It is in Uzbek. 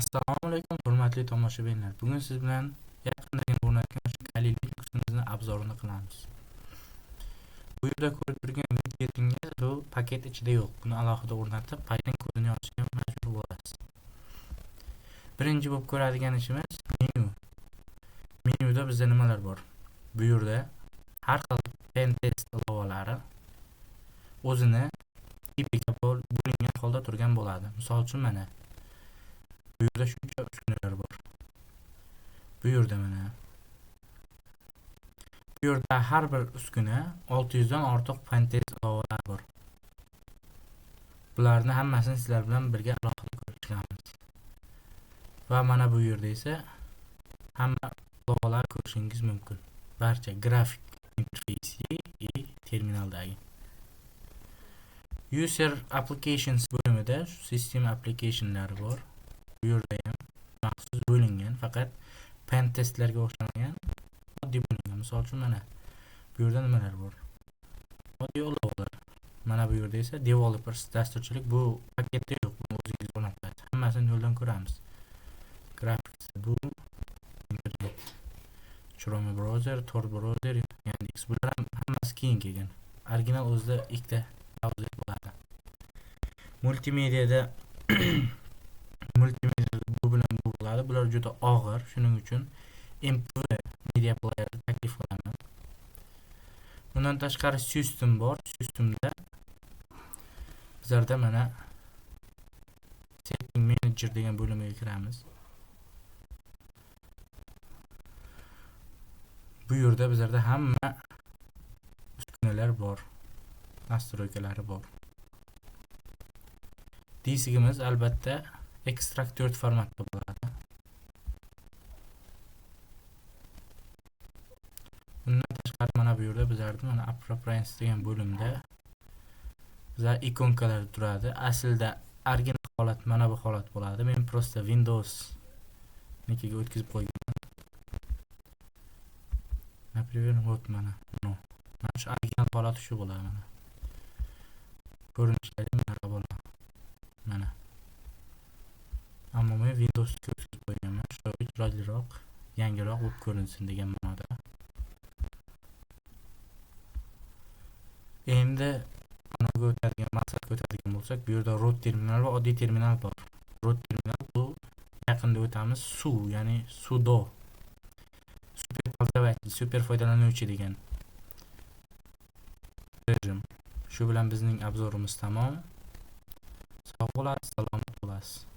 Assalomu alaykum hurmatli tomoshabinlar. Bugun siz bilan yaqindagina o'rnatgan shu Kali Linux'imizni obzorini qilamiz. Bu yerda ko'rib turgan widgetingiz bu paket ichida yo'q. Buni alohida o'rnatib, Python kodini yozishga majbur bo'lasiz. Birinchi bo'lib ko'radigan ishimiz menyu. Menyuda bizda nimalar bor? Bu yerda har xil pentest ilovalari o'zini tipiga bo'lingan holda turgan bo'ladi. Misol uchun mana bu yerda shuncha uskunalar bor. Bu yerda mana bu yerda har bir uskuna 600 dan ortiq pentest ilovalar bor. Bularni hammasini sizlar bilan birga alohida ko'rib chiqamiz. Va mana bu yerda esa hamma ilovalar ko'rishingiz mumkin. Barcha grafik interfeysi va terminaldagi. User applications bo'limida sistem applicationlari bor. Bu yerda ham maxsus bo'lingan, faqat pentestlarga o'xshamagan oddiy bo'lingan. Misol uchun mana bu yerda nimalar bor? Oddiy ilovalar. Mana bu yerda esa developers dasturchilik bu paketda yo'q. Buni o'zingiz o'rnatasiz. Hammasini yo'ldan ko'ramiz. Graphics bu internet, Chrome browser, Tor browser, Yandex. Bular ham hammasi keyin kelgan. Original o'zida ikkita browser bo'ladi. Multimediada bu bilan bu bo'ladi. Bular juda og'ir, shuning uchun MP media player taklif qilaman. Bundan tashqari system bor. Systemda bizlarda mana setting manager degan bo'limga kiramiz. Bu yerda bizlarda hamma uskunalar bor, nastroykalari bor. Diskimiz albatta Extract 4 formatda bo'ladi. Bundan tashqari mana bu yerda bizlarda mana Preferences degan bo'limda bizlar ikonkalar turadi. Aslida original holat mana bu holat bo'ladi. Men prosta Windows nikiga o'tkazib qo'yganman. Например, вот mana shu original holati shu bo'ladi mana. Ko'rinishlari mana bo'ladi. Mana. Ammo men Windows ga o'tkazib qo'yganman. Shu chiroyliroq, yangiroq bo'lib ko'rinsin degan ma'noda. Endi managa o'tadigan, maqsadga o'tadigan bo'lsak, bu yerda root terminal va oddiy terminal bor. Root terminal bu yaqinda o'tamiz sudo, ya'ni sudo. Super foydalanuvchi degan rejim. Shu bilan bizning obzorimiz tamom. Sog' bo'lasiz, salomat bo'lasiz.